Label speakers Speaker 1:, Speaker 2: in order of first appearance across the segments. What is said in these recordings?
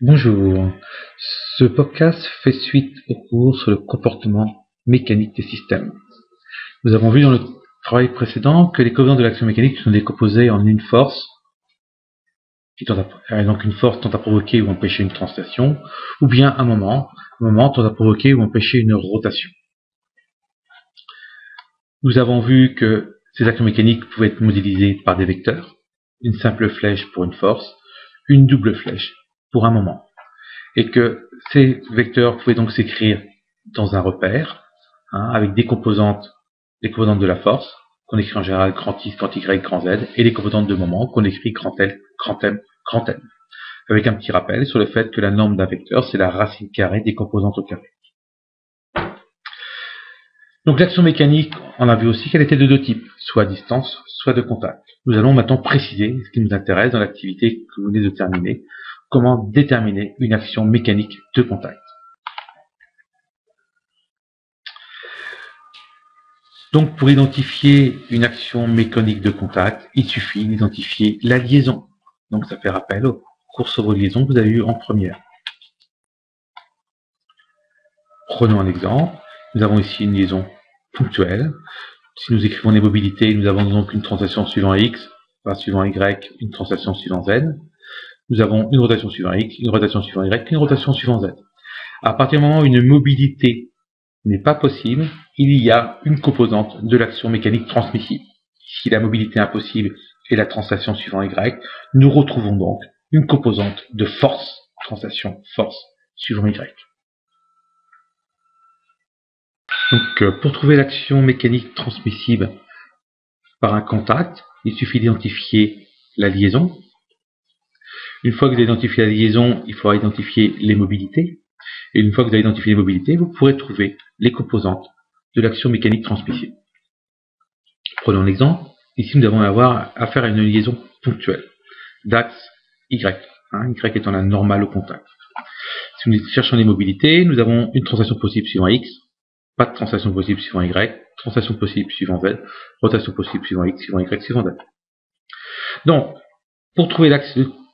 Speaker 1: Bonjour, ce podcast fait suite au cours sur le comportement mécanique des systèmes. Nous avons vu dans le travail précédent que les composants de l'action mécanique sont décomposés en une force, donc une force tend à provoquer ou empêcher une translation, ou bien un moment tend à provoquer ou empêcher une rotation. Nous avons vu que ces actions mécaniques pouvaient être modélisées par des vecteurs, une simple flèche pour une force, une double flèche pour un moment. Et que ces vecteurs pouvaient donc s'écrire dans un repère, avec des composantes de la force, qu'on écrit en général grand X, grand Y, grand Z, et les composantes de moment, qu'on écrit grand L, grand M, grand N. Avec un petit rappel sur le fait que la norme d'un vecteur, c'est la racine carrée des composantes au carré. Donc l'action mécanique, on a vu aussi qu'elle était de deux types, soit à distance, soit de contact. Nous allons maintenant préciser ce qui nous intéresse dans l'activité que vous venez de terminer, comment déterminer une action mécanique de contact. Donc pour identifier une action mécanique de contact, il suffit d'identifier la liaison. Donc ça fait rappel aux cours sur vos liaisons que vous avez eu en première. Prenons un exemple. Nous avons ici une liaison ponctuelle. Si nous écrivons les mobilités, nous avons donc une translation suivant X, suivant Y, une translation suivant Z. Nous avons une rotation suivant X, une rotation suivant Y, une rotation suivant Z. À partir du moment où une mobilité n'est pas possible, il y a une composante de l'action mécanique transmissible. Si la mobilité est impossible et la translation suivant Y, nous retrouvons donc une composante de force, translation force suivant Y. Donc, pour trouver l'action mécanique transmissible par un contact, il suffit d'identifier la liaison. Une fois que vous avez identifié la liaison, il faudra identifier les mobilités. Et une fois que vous avez identifié les mobilités, vous pourrez trouver les composantes de l'action mécanique transmissible. Prenons l'exemple. Ici, nous avons affaire à une liaison ponctuelle d'axe Y, Y étant la normale au contact. Si nous cherchons les mobilités, nous avons une translation possible suivant X, pas de translation possible suivant Y, translation possible suivant Z, rotation possible suivant X, suivant Y, suivant Z. Donc, pour trouver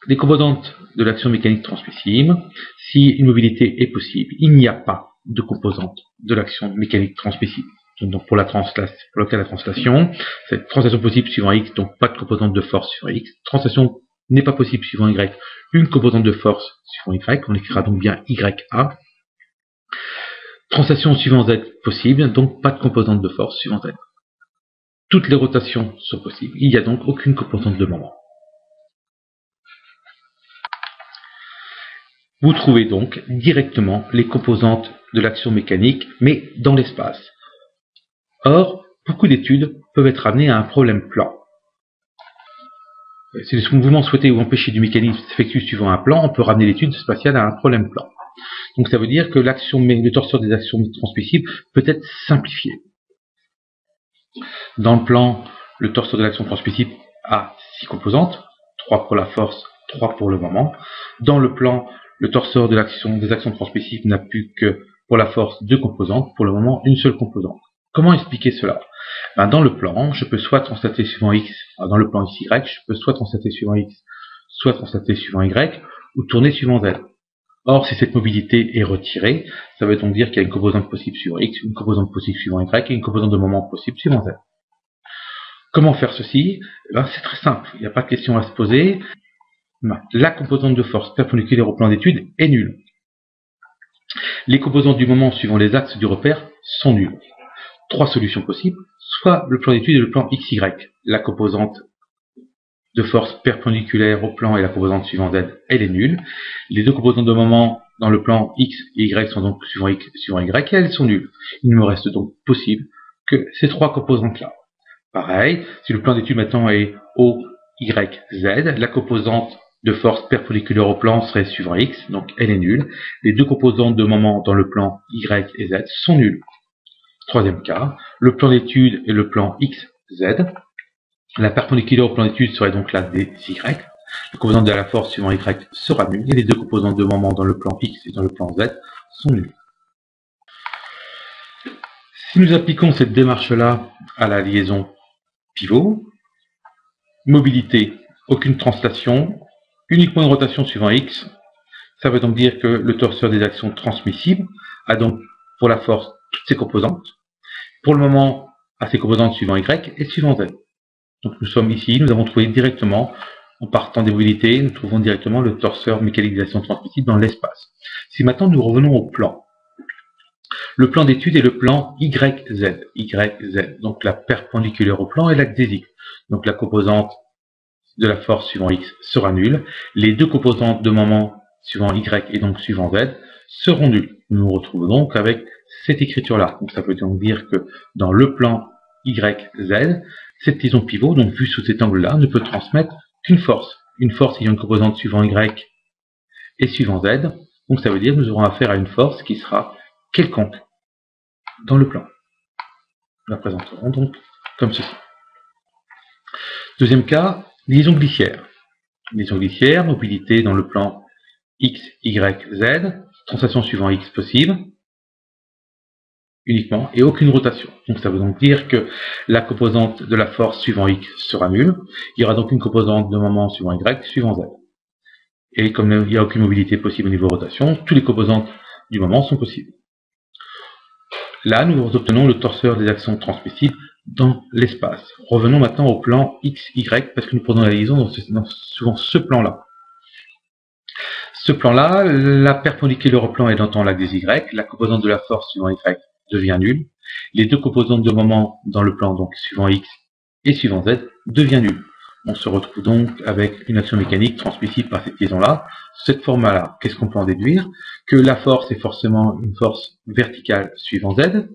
Speaker 1: les composantes de l'action mécanique transmissible, si une mobilité est possible, il n'y a pas de composante de l'action mécanique transmissible. Donc pour le cas de la translation, c'est translation possible suivant X, donc pas de composante de force suivant X. Translation n'est pas possible suivant Y, une composante de force suivant Y, on écrira donc bien YA. Translation suivant Z possible, donc pas de composante de force suivant Z. Toutes les rotations sont possibles, il n'y a donc aucune composante de moment. Vous trouvez donc directement les composantes de l'action mécanique, mais dans l'espace. Or, beaucoup d'études peuvent être amenées à un problème plan. Si le mouvement souhaité ou empêché du mécanisme s'effectue suivant un plan, on peut ramener l'étude spatiale à un problème plan. Donc ça veut dire que le torseur des actions transmissibles peut être simplifié. Dans le plan, le torseur de l'action transmissible a 6 composantes, 3 pour la force, 3 pour le moment. Dans le plan, le torseur des actions transmissibles n'a plus que pour la force 2 composantes, pour le moment une seule composante. Comment expliquer cela? Dans le plan, je peux soit translater suivant X, dans le plan XY, je peux soit translater suivant X, soit translater suivant Y, ou tourner suivant Z. Or, si cette mobilité est retirée, ça veut donc dire qu'il y a une composante possible suivant X, une composante possible suivant Y, et une composante de moment possible suivant Z. Comment faire ceci? C'est très simple, il n'y a pas de question à se poser. La composante de force perpendiculaire au plan d'étude est nulle. Les composantes du moment suivant les axes du repère sont nulles. 3 solutions possibles, soit le plan d'étude et le plan XY. La composante de force perpendiculaire au plan et la composante suivant Z, elle est nulle. Les deux composantes de moment dans le plan X et Y sont donc suivant X suivant Y et elles sont nulles. Il ne me reste donc possible que ces 3 composantes-là. Pareil, si le plan d'étude maintenant est O, Y, Z, la composante de force perpendiculaire au plan serait suivant X, donc elle est nulle. Les deux composantes de moment dans le plan Y et Z sont nulles. Troisième cas, le plan d'étude et le plan X, Z. La perpendiculaire au plan d'étude serait donc la des Y. La composante de la force suivant Y sera nulle. Et les deux composantes de moment dans le plan X et dans le plan Z sont nulles. Si nous appliquons cette démarche-là à la liaison pivot, mobilité, aucune translation, uniquement une rotation suivant x. Ça veut donc dire que le torseur des actions transmissibles a donc pour la force toutes ses composantes. Pour le moment, à ses composantes suivant y et suivant z. Donc nous sommes ici, nous avons trouvé directement, en partant des mobilités, nous trouvons directement le torseur mécanique des actions transmissibles dans l'espace. Si maintenant nous revenons au plan, le plan d'étude est le plan YZ. YZ, donc la perpendiculaire au plan est l'axe des X. Donc la composante de la force suivant X sera nulle. Les deux composantes de moment suivant Y et donc suivant Z seront nulles. Nous nous retrouvons donc avec cette écriture-là. Donc ça veut donc dire que dans le plan YZ, cette liaison pivot, donc vue sous cet angle-là, ne peut transmettre qu'une force. Une force ayant une composante suivant Y et suivant Z. Donc ça veut dire que nous aurons affaire à une force qui sera quelconque dans le plan. Nous la présenterons donc comme ceci. Deuxième cas, liaison glissière. Liaison glissière, mobilité dans le plan X, Y, Z, translation suivant X possible, uniquement, et aucune rotation. Donc ça veut donc dire que la composante de la force suivant X sera nulle. Il y aura donc une composante de moment suivant Y, suivant Z. Et comme il n'y a aucune mobilité possible au niveau rotation, toutes les composantes du moment sont possibles. Là, nous obtenons le torseur des actions transmissibles dans l'espace. Revenons maintenant au plan XY, parce que nous prenons la liaison dans souvent ce plan-là. Ce plan-là, la perpendiculaire au plan est dans l'axe des Y, la composante de la force suivant Y devient nulle. Les deux composantes de moment dans le plan, donc suivant X et suivant Z, devient nulle. On se retrouve donc avec une action mécanique transmissible par cette liaison-là. Cette forme-là, qu'est-ce qu'on peut en déduire? Que la force est forcément une force verticale suivant Z,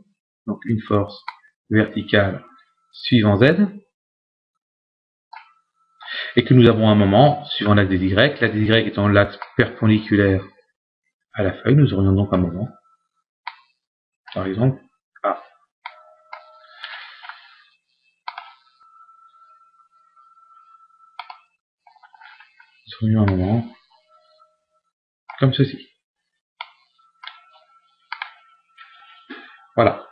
Speaker 1: donc une force verticale suivant Z, et que nous avons un moment suivant l'axe des Y, l'axe des Y étant l'axe perpendiculaire à la feuille, nous aurions donc un moment, par exemple, A. Nous aurions un moment comme ceci. Voilà.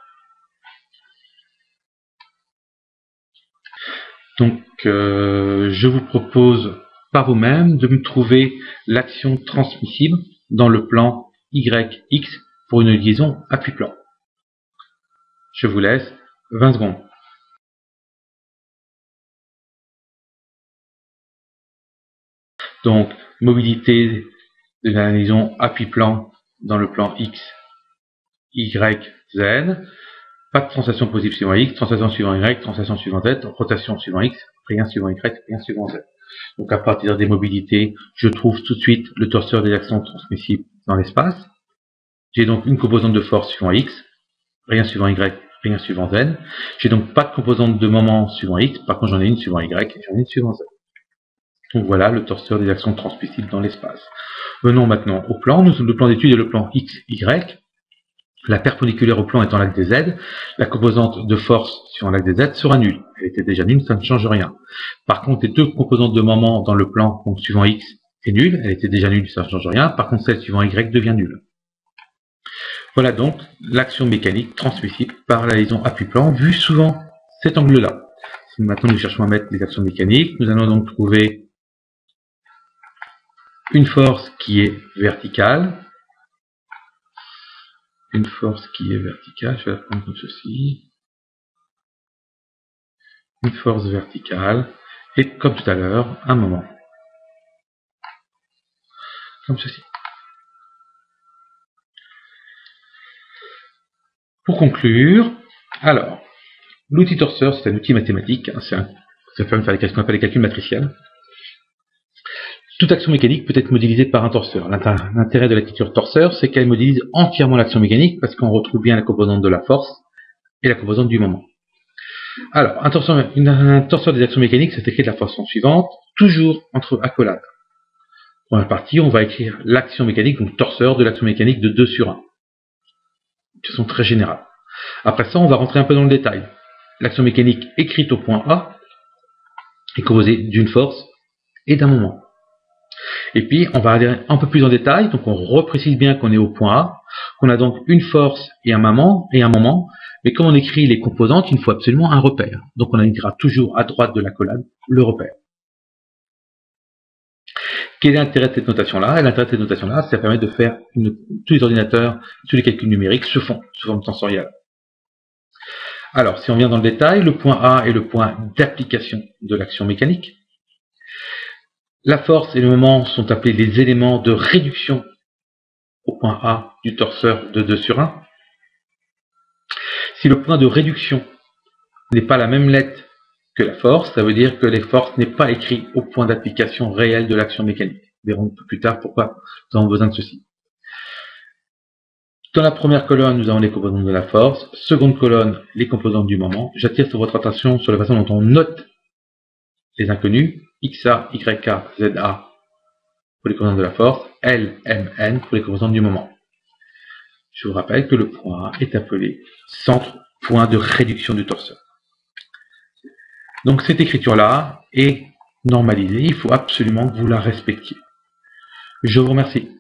Speaker 1: Donc, je vous propose par vous-même de me trouver l'action transmissible dans le plan YX pour une liaison appui-plan. Je vous laisse 20 secondes. Donc, mobilité de la liaison appui-plan dans le plan X, Y, Z. Pas de translation possible suivant X, translation suivant Y, translation suivant Z, rotation suivant X, rien suivant Y, rien suivant Z. Donc à partir des mobilités, je trouve tout de suite le torseur des actions transmissibles dans l'espace. J'ai donc une composante de force suivant X, rien suivant Y, rien suivant Z. J'ai donc pas de composante de moment suivant X, par contre j'en ai une suivant Y et j'en ai une suivant Z. Donc voilà le torseur des actions transmissibles dans l'espace. Venons maintenant au plan. Le plan d'étude est le plan X, Y. La perpendiculaire au plan étant l'axe des Z, la composante de force sur l'axe des Z sera nulle. Elle était déjà nulle, ça ne change rien. Par contre, les deux composantes de moment dans le plan, donc suivant X, est nulle. Elle était déjà nulle, ça ne change rien. Par contre, celle suivant Y devient nulle. Voilà donc l'action mécanique transmissible par la liaison appui-plan, vue souvent cet angle-là. Si maintenant nous cherchons à mettre les actions mécaniques, nous allons donc trouver une force qui est verticale. Une force qui est verticale, je vais la prendre comme ceci. Une force verticale, et comme tout à l'heure, un moment. Comme ceci. Pour conclure, alors, l'outil torseur, c'est un outil mathématique, hein, ça permet de faire ce qu'on appelle les calculs matriciels. Toute action mécanique peut être modélisée par un torseur. L'intérêt de l'écriture torseur, c'est qu'elle modélise entièrement l'action mécanique, parce qu'on retrouve bien la composante de la force et la composante du moment. Alors, un torseur des actions mécaniques, c'est écrit de la façon suivante, toujours entre accolades. Première partie, on va écrire l'action mécanique, donc torseur de l'action mécanique de 2 sur 1. De façon très générale. Après ça, on va rentrer un peu dans le détail. L'action mécanique écrite au point A est composée d'une force et d'un moment. Et puis, on va aller un peu plus en détail, donc on reprécise bien qu'on est au point A, qu'on a donc une force et un moment, mais comme on écrit les composantes, il faut absolument un repère. Donc on indiquera toujours à droite de l'accolade le repère. Quel est l'intérêt de cette notation-là? L'intérêt de cette notation-là, ça permet de faire tous les ordinateurs, tous les calculs numériques se font sous forme tensorielle. Alors, si on vient dans le détail, le point A est le point d'application de l'action mécanique. La force et le moment sont appelés les éléments de réduction au point A du torseur de 2 sur 1. Si le point de réduction n'est pas la même lettre que la force, ça veut dire que les forces n'est pas écrit au point d'application réel de l'action mécanique. Nous verrons un peu plus tard pourquoi nous avons besoin de ceci. Dans la première colonne, nous avons les composantes de la force. Seconde colonne, les composantes du moment. J'attire votre attention sur la façon dont on note les inconnus. XA, YK, ZA pour les composantes de la force. L, M, N pour les composantes du moment. Je vous rappelle que le point A est appelé centre, point de réduction du torseur. Donc cette écriture-là est normalisée. Il faut absolument que vous la respectiez. Je vous remercie.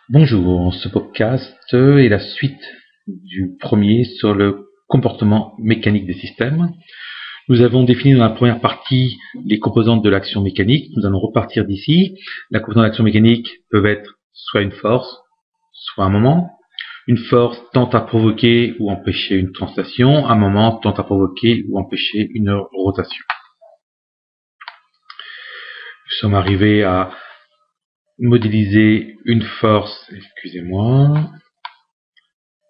Speaker 1: Bonjour, ce podcast est la suite du premier sur le comportement mécanique des systèmes. Nous avons défini dans la première partie les composantes de l'action mécanique. Nous allons repartir d'ici. La composante de l'action mécanique peut être soit une force, soit un moment. Une force tente à provoquer ou empêcher une translation. Un moment tente à provoquer ou empêcher une rotation. Nous sommes arrivés à modéliser une force,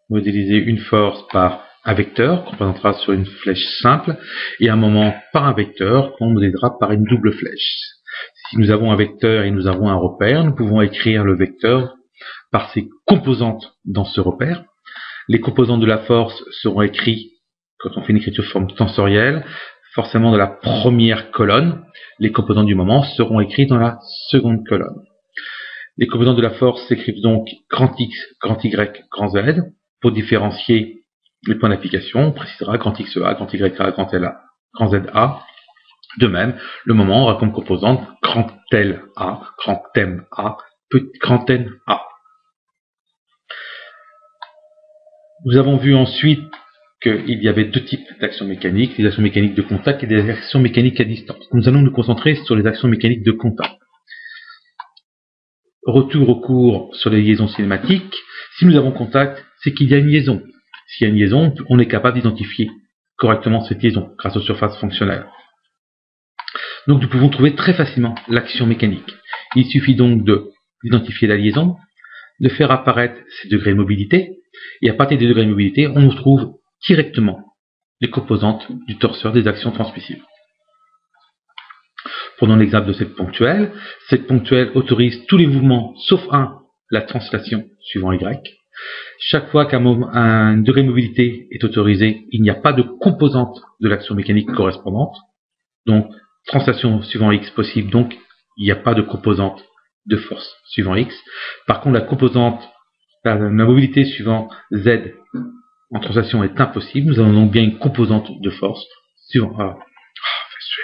Speaker 1: modéliser une force par un vecteur qu'on représentera sur une flèche simple et un moment par un vecteur qu'on modélera par une double flèche. Si nous avons un vecteur et nous avons un repère, nous pouvons écrire le vecteur par ses composantes dans ce repère. Les composantes de la force seront écrites, quand on fait une écriture sous forme tensorielle, forcément dans la première colonne. Les composantes du moment seront écrites dans la seconde colonne. Les composantes de la force s'écrivent donc grand X, grand Y, grand Z. Pour différencier les points d'application, on précisera grand XA, grand YA, grand LA, grand ZA. De même, le moment aura comme composante grand LA, grand MA, grand NA. Nous avons vu ensuite qu'il y avait deux types d'actions mécaniques, les actions mécaniques de contact et des actions mécaniques à distance. Nous allons nous concentrer sur les actions mécaniques de contact. Retour au cours sur les liaisons cinématiques. Si nous avons contact, c'est qu'il y a une liaison. S'il y a une liaison, on est capable d'identifier correctement cette liaison grâce aux surfaces fonctionnelles. Donc nous pouvons trouver très facilement l'action mécanique. Il suffit donc d'identifier la liaison, de faire apparaître ces degrés de mobilité, et à partir des degrés de mobilité, on trouve directement les composantes du torseur des actions transmissibles. Prenons l'exemple de cette ponctuelle. Cette ponctuelle autorise tous les mouvements sauf un, la translation suivant Y. Chaque fois qu'un degré de mobilité est autorisé, il n'y a pas de composante de l'action mécanique correspondante. Donc, translation suivant X possible, donc il n'y a pas de composante de force suivant X. Par contre, la mobilité suivant Z en translation est impossible. Nous avons donc bien une composante de force suivant